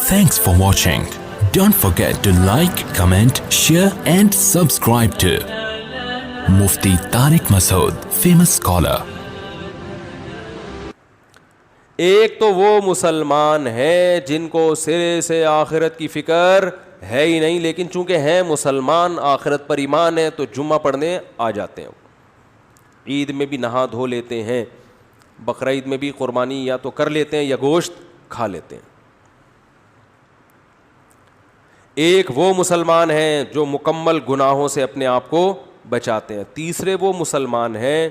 Thanks for watching. Don't forget to like, comment, share and subscribe to Mufti Tariq Masood, famous scholar. ایک تو وہ مسلمان ہیں جن کو سرے سے آخرت کی فکر ہے ہی نہیں، لیکن چونکہ ہیں مسلمان، آخرت پر ایمان ہے، تو جمعہ پڑھنے آ جاتے ہیں، عید میں بھی نہا دھو لیتے ہیں، بقرعید میں بھی قربانی یا تو کر لیتے ہیں یا گوشت کھا لیتے ہیں۔ ایک وہ مسلمان ہیں جو مکمل گناہوں سے اپنے آپ کو بچاتے ہیں۔ تیسرے وہ مسلمان ہیں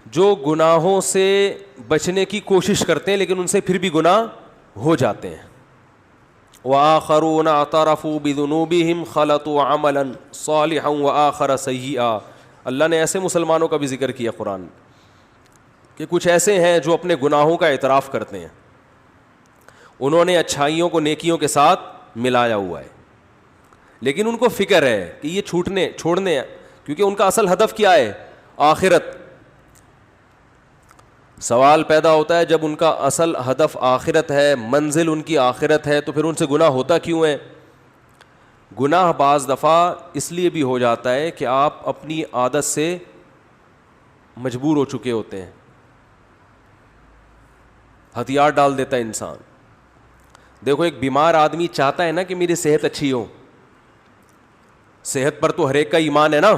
جو گناہوں سے بچنے کی کوشش کرتے ہیں لیکن ان سے پھر بھی گناہ ہو جاتے ہیں۔ وآخرون اعترفوا بذنوبہم خلطوا عملا صالحا وآخر سیئا۔ اللہ نے ایسے مسلمانوں کا بھی ذکر کیا قرآن کہ کچھ ایسے ہیں جو اپنے گناہوں کا اعتراف کرتے ہیں، انہوں نے اچھائیوں کو نیکیوں کے ساتھ ملایا ہوا ہے، لیکن ان کو فکر ہے کہ یہ چھوڑنے ہیں، کیونکہ ان کا اصل ہدف کیا ہے؟ آخرت۔ سوال پیدا ہوتا ہے جب ان کا اصل ہدف آخرت ہے، منزل ان کی آخرت ہے، تو پھر ان سے گناہ ہوتا کیوں ہے؟ گناہ بعض دفعہ اس لیے بھی ہو جاتا ہے کہ آپ اپنی عادت سے مجبور ہو چکے ہوتے ہیں، ہتھیار ڈال دیتا ہے انسان۔ دیکھو ایک بیمار آدمی چاہتا ہے نا کہ میری صحت اچھی ہو، صحت پر تو ہر ایک کا ایمان ہے نا،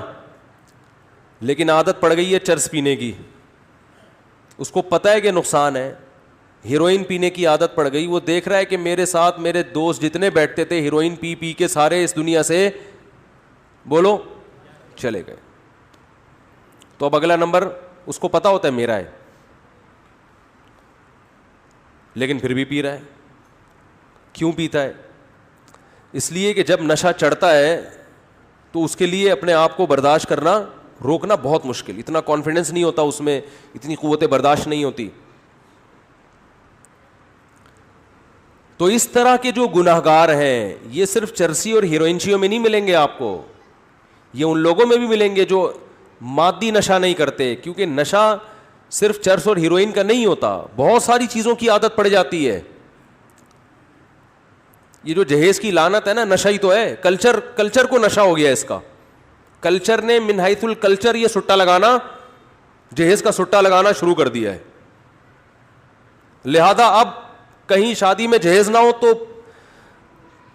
لیکن عادت پڑ گئی ہے چرس پینے کی، اس کو پتہ ہے کہ نقصان ہے، ہیروئن پینے کی عادت پڑ گئی، وہ دیکھ رہا ہے کہ میرے ساتھ میرے دوست جتنے بیٹھتے تھے ہیروئن پی پی کے سارے اس دنیا سے بولو چلے گئے، تو اب اگلا نمبر اس کو پتہ ہوتا ہے میرا ہے، لیکن پھر بھی پی رہا ہے۔ کیوں پیتا ہے؟ اس لیے کہ جب نشہ چڑھتا ہے تو اس کے لیے اپنے آپ کو برداشت کرنا، روکنا بہت مشکل، اتنا کانفیڈنس نہیں ہوتا اس میں، اتنی قوت برداشت نہیں ہوتی۔ تو اس طرح کے جو گناہگار ہیں یہ صرف چرسی اور ہیروئنچیوں میں نہیں ملیں گے آپ کو، یہ ان لوگوں میں بھی ملیں گے جو مادی نشہ نہیں کرتے، کیونکہ نشہ صرف چرس اور ہیروئن کا نہیں ہوتا، بہت ساری چیزوں کی عادت پڑ جاتی ہے۔ یہ جو جہیز کی لعنت ہے نا، نشہ ہی تو ہے، کلچر کو نشہ ہو گیا اس کا، کلچر نے من حیث الکلچر یہ سٹا لگانا، جہیز کا سٹا لگانا شروع کر دیا ہے، لہذا اب کہیں شادی میں جہیز نہ ہو تو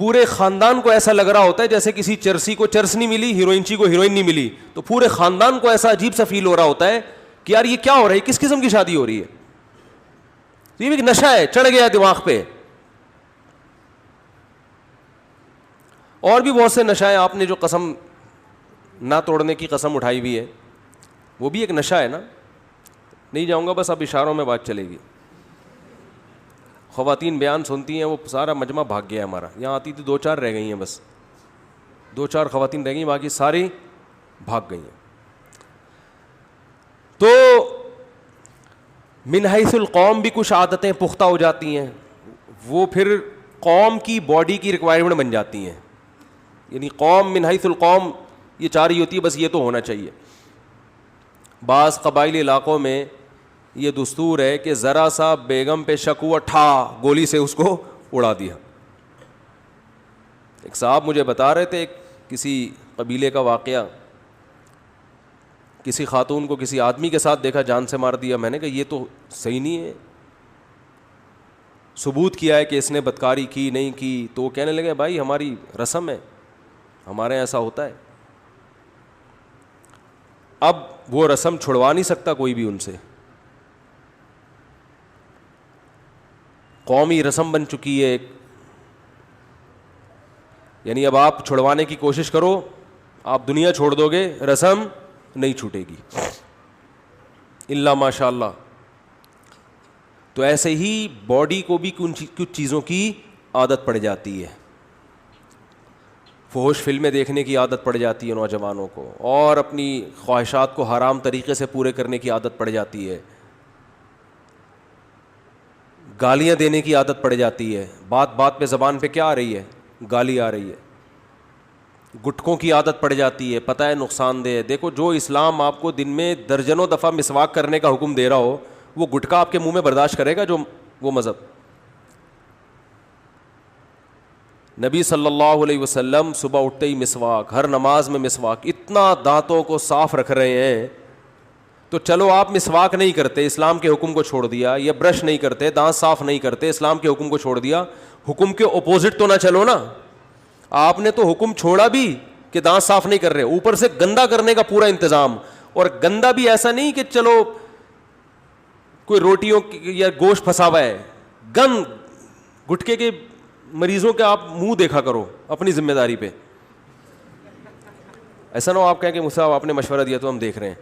پورے خاندان کو ایسا لگ رہا ہوتا ہے جیسے کسی چرسی کو چرس نہیں ملی، ہیروئنچی کو ہیروئن نہیں ملی، تو پورے خاندان کو ایسا عجیب سا فیل ہو رہا ہوتا ہے کہ یار یہ کیا ہو رہا ہے، کس قسم کی شادی ہو رہی ہے؟ تو یہ بھی ایک نشہ ہے، چڑھ گیا دماغ پہ۔ اور بھی بہت سے نشہ ہیں، آپ نے جو قسم نہ توڑنے کی قسم اٹھائی ہوئی ہے وہ بھی ایک نشہ ہے نا، نہیں جاؤں گا، بس اب اشاروں میں بات چلے گی۔ خواتین بیان سنتی ہیں، وہ سارا مجمع بھاگ گیا ہے ہمارا، یہاں آتی تھی 2-4 رہ گئی ہیں، بس 2-4 خواتین رہ گئی، باقی ساری بھاگ گئی ہیں۔ تو من حیث القوم بھی کچھ عادتیں پختہ ہو جاتی ہیں، وہ پھر قوم کی باڈی کی ریکوائرمنٹ بن جاتی ہیں، یعنی قوم من حیث القوم یہ چاہ رہی ہوتی ہے بس یہ تو ہونا چاہیے۔ بعض قبائلی علاقوں میں یہ دستور ہے کہ ذرا سا بیگم پہ شک ہوا، ٹھا گولی سے اس کو اڑا دیا۔ ایک صاحب مجھے بتا رہے تھے کسی قبیلے کا واقعہ، کسی خاتون کو کسی آدمی کے ساتھ دیکھا، جان سے مار دیا۔ میں نے کہا یہ تو صحیح نہیں ہے، ثبوت کیا ہے کہ اس نے بدکاری کی نہیں کی؟ تو وہ کہنے لگے بھائی ہماری رسم ہے، ہمارے ایسا ہوتا ہے۔ اب وہ رسم چھڑوا نہیں سکتا کوئی بھی ان سے، قومی رسم بن چکی ہے، یعنی اب آپ چھڑوانے کی کوشش کرو، آپ دنیا چھوڑ دو گے، رسم نہیں چھوٹے گی الا ماشاء اللہ۔ تو ایسے ہی باڈی کو بھی کچھ چیزوں کی عادت پڑ جاتی ہے، فحش فلمیں دیکھنے کی عادت پڑ جاتی ہے نوجوانوں کو، اور اپنی خواہشات کو حرام طریقے سے پورے کرنے کی عادت پڑ جاتی ہے، گالیاں دینے کی عادت پڑ جاتی ہے، بات بات پہ زبان پہ کیا آ رہی ہے؟ گالی آ رہی ہے، گٹکوں کی عادت پڑ جاتی ہے، پتہ ہے نقصان دہ ہے۔ دیکھو جو اسلام آپ کو دن میں درجنوں دفعہ مسواک کرنے کا حکم دے رہا ہو، وہ گٹکا آپ کے منہ میں برداشت کرے گا جو وہ مذہب؟ نبی صلی اللہ علیہ وسلم صبح اٹھتے ہی مسواک، ہر نماز میں مسواک، اتنا دانتوں کو صاف رکھ رہے ہیں. تو چلو آپ مسواک نہیں کرتے، اسلام کے حکم کو چھوڑ دیا، یا برش نہیں کرتے، دانت صاف نہیں کرتے، اسلام کے حکم کو چھوڑ دیا، حکم کے اپوزٹ تو نہ چلو نا. آپ نے تو حکم چھوڑا بھی کہ دانت صاف نہیں کر رہے، اوپر سے گندا کرنے کا پورا انتظام. اور گندا بھی ایسا نہیں کہ چلو کوئی روٹیوں یا گوشت پھنسا ہوا ہے، گند گٹکے کے مریضوں کے آپ منہ دیکھا کرو اپنی ذمہ داری پہ. ایسا نہ ہو آپ کہیں کہ مصعب آپ نے مشورہ دیا تو ہم دیکھ رہے ہیں.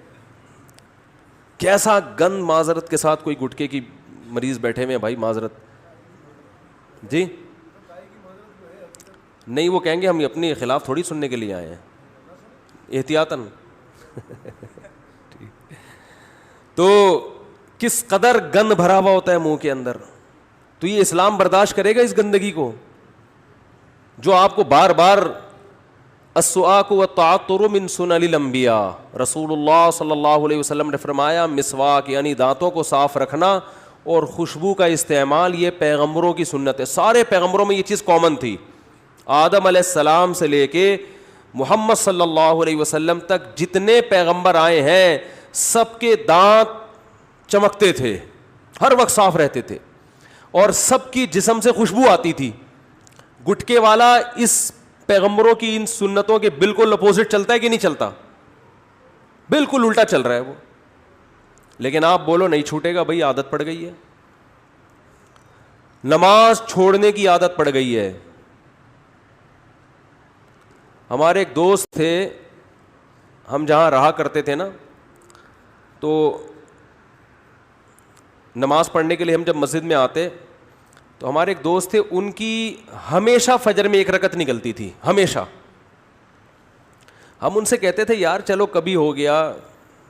کیسا گند معذرت کے ساتھ کوئی گٹکے کی مریض بیٹھے ہوئے ہیں بھائی، معذرت جی نہیں، وہ کہیں گے ہم اپنے خلاف تھوڑی سننے کے لیے آئے ہیں، احتیاطاً. تو کس قدر گند بھرا ہوا ہوتا ہے منہ کے اندر. تو یہ اسلام برداشت کرے گا اس گندگی کو جو آپ کو بار بار السواک والتعطر من سنن الانبیاء، رسول اللہ صلی اللہ علیہ وسلم نے فرمایا مسواک یعنی دانتوں کو صاف رکھنا اور خوشبو کا استعمال یہ پیغمبروں کی سنت ہے. سارے پیغمبروں میں یہ چیز کامن تھی. آدم علیہ السلام سے لے کے محمد صلی اللہ علیہ وسلم تک جتنے پیغمبر آئے ہیں سب کے دانت چمکتے تھے، ہر وقت صاف رہتے تھے، اور سب کی جسم سے خوشبو آتی تھی. گٹکے والا اس پیغمبروں کی ان سنتوں کے بالکل اپوزٹ چلتا ہے کہ نہیں چلتا؟ بالکل الٹا چل رہا ہے وہ. لیکن آپ بولو نہیں چھوٹے گا بھائی، عادت پڑ گئی ہے، نماز چھوڑنے کی عادت پڑ گئی ہے. ہمارے ایک دوست تھے، ہم جہاں رہا کرتے تھے نا، تو نماز پڑھنے کے لیے ہم جب مسجد میں آتے تو ہمارے ایک دوست تھے، ان کی ہمیشہ فجر میں ایک رکعت نکلتی تھی، ہمیشہ. ہم ان سے کہتے تھے یار چلو کبھی ہو گیا،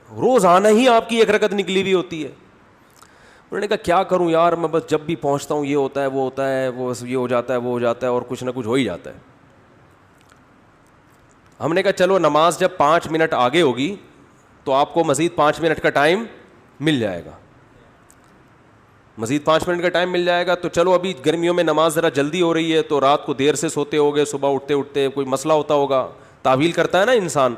روزانہ ہی آپ کی ایک رکعت نکلی ہوئی ہوتی ہے. انہوں نے کہا کیا کروں یار، میں بس جب بھی پہنچتا ہوں یہ ہوتا ہے وہ ہوتا ہے، وہ یہ ہو جاتا ہے وہ ہو جاتا ہے، اور کچھ نہ کچھ ہو ہی جاتا ہے. ہم نے کہا چلو نماز جب 5 منٹ آگے ہوگی تو آپ کو مزید 5 منٹ کا ٹائم مل جائے گا، مزید 5 منٹ کا ٹائم مل جائے گا. تو چلو ابھی گرمیوں میں نماز ذرا جلدی ہو رہی ہے تو رات کو دیر سے سوتے ہوگے، صبح اٹھتے اٹھتے کوئی مسئلہ ہوتا ہوگا. تعویل کرتا ہے نا انسان،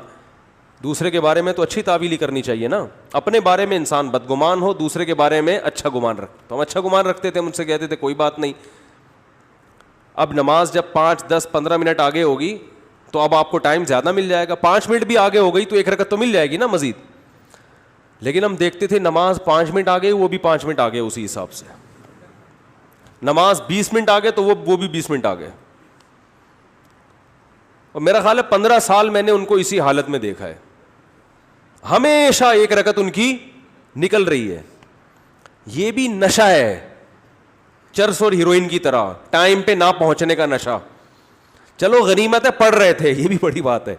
دوسرے کے بارے میں تو اچھی تعویل ہی کرنی چاہیے نا. اپنے بارے میں انسان بدگمان ہو، دوسرے کے بارے میں اچھا گمان رکھ. تو ہم اچھا گمان رکھتے تھے، مجھ سے کہتے تھے کوئی بات نہیں. اب نماز جب 5 10 15 منٹ آگے ہوگی تو اب آپ کو ٹائم زیادہ مل جائے گا. 5 منٹ بھی آگے ہو گئی تو ایک رکعت تو مل جائے گی نا مزید. لیکن ہم دیکھتے تھے نماز 5 منٹ آگے، وہ بھی 5 منٹ آگے اسی حساب سے. نماز 20 منٹ آگے تو وہ بھی 20 منٹ آگے. اور میرا خیال ہے 15 سال میں نے ان کو اسی حالت میں دیکھا ہے، ہمیشہ ایک رکعت ان کی نکل رہی ہے. یہ بھی نشہ ہے، چرس اور ہیروئن کی طرح، ٹائم پہ نہ پہنچنے کا نشہ. چلو غنیمت ہے پڑھ رہے تھے، یہ بھی بڑی بات ہے.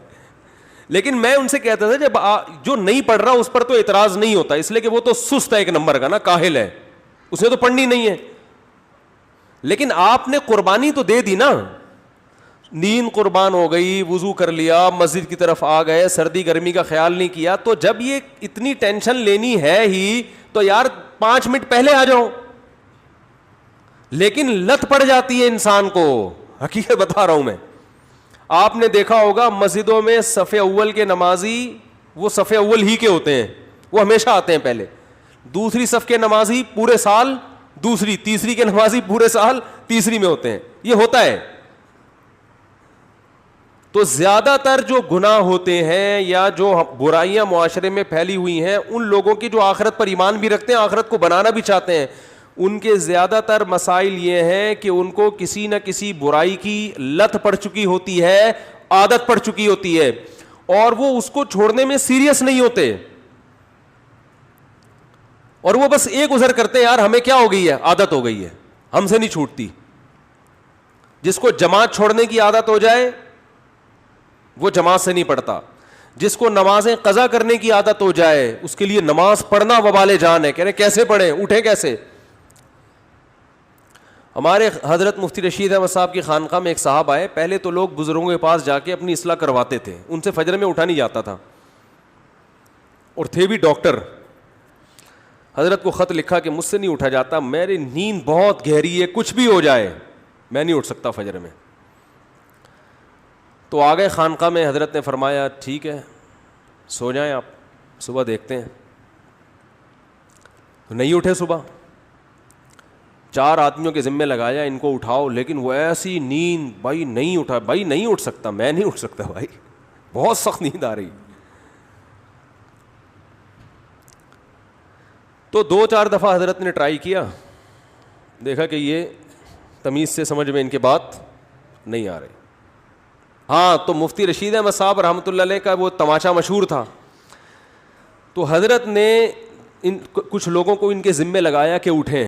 لیکن میں ان سے کہتا تھا جب جو نہیں پڑھ رہا اس پر تو اعتراض نہیں ہوتا، اس لیے کہ وہ تو سست ہے ایک نمبر کا نا، کاہل ہے، اس نے تو پڑھنی نہیں ہے. لیکن آپ نے قربانی تو دے دی نا، نیند قربان ہو گئی، وضو کر لیا، مسجد کی طرف آ گئے، سردی گرمی کا خیال نہیں کیا. تو جب یہ اتنی ٹینشن لینی ہے ہی تو یار 5 منٹ پہلے آ جاؤ. لیکن لت پڑ جاتی ہے انسان کو، حقیقت بتا رہا ہوں میں. آپ نے دیکھا ہوگا مسجدوں میں صف اول کے نمازی وہ صف اول ہی کے ہوتے ہیں، وہ ہمیشہ آتے ہیں پہلے. دوسری صف کے نمازی پورے سال دوسری، تیسری کے نمازی پورے سال تیسری میں ہوتے ہیں. یہ ہوتا ہے. تو زیادہ تر جو گناہ ہوتے ہیں یا جو برائیاں معاشرے میں پھیلی ہوئی ہیں، ان لوگوں کی جو آخرت پر ایمان بھی رکھتے ہیں، آخرت کو بنانا بھی چاہتے ہیں، ان کے زیادہ تر مسائل یہ ہیں کہ ان کو کسی نہ کسی برائی کی لت پڑ چکی ہوتی ہے، عادت پڑ چکی ہوتی ہے، اور وہ اس کو چھوڑنے میں سیریس نہیں ہوتے، اور وہ بس ایک عذر کرتے ہیں، یار ہمیں کیا ہو گئی ہے، عادت ہو گئی ہے، ہم سے نہیں چھوٹتی. جس کو جماعت چھوڑنے کی عادت ہو جائے وہ جماعت سے نہیں پڑھتا. جس کو نمازیں قضا کرنے کی عادت ہو جائے اس کے لیے نماز پڑھنا وبال جان ہے. کہہ رہے کیسے پڑھیں، اٹھیں کیسے. ہمارے حضرت مفتی رشید احمد صاحب کی خانقاہ میں ایک صاحب آئے. پہلے تو لوگ بزرگوں کے پاس جا کے اپنی اصلاح کرواتے تھے، ان سے فجر میں اٹھا نہیں جاتا تھا، اور تھے بھی ڈاکٹر. حضرت کو خط لکھا کہ مجھ سے نہیں اٹھا جاتا، میری نیند بہت گہری ہے، کچھ بھی ہو جائے میں نہیں اٹھ سکتا فجر میں. تو آ گئے خانقاہ میں. حضرت نے فرمایا ٹھیک ہے سو جائیں آپ, صبح دیکھتے ہیں. تو نہیں اٹھے صبح. 4 آدمیوں کے ذمے لگایا ان کو اٹھاؤ, لیکن وہ ایسی نیند, بھائی نہیں اٹھا, بھائی نہیں اٹھ سکتا, میں نہیں اٹھ سکتا بھائی, بہت سخت نیند آ رہی. تو 2-4 دفعہ حضرت نے ٹرائی کیا, دیکھا کہ یہ تمیز سے سمجھ میں ان کے بات نہیں آ رہی. ہاں تو مفتی رشید احمد صاحب رحمۃ اللہ علیہ کا وہ تماشا مشہور تھا. تو حضرت نے کچھ لوگوں کو ان کے ذمے لگایا کہ اٹھیں.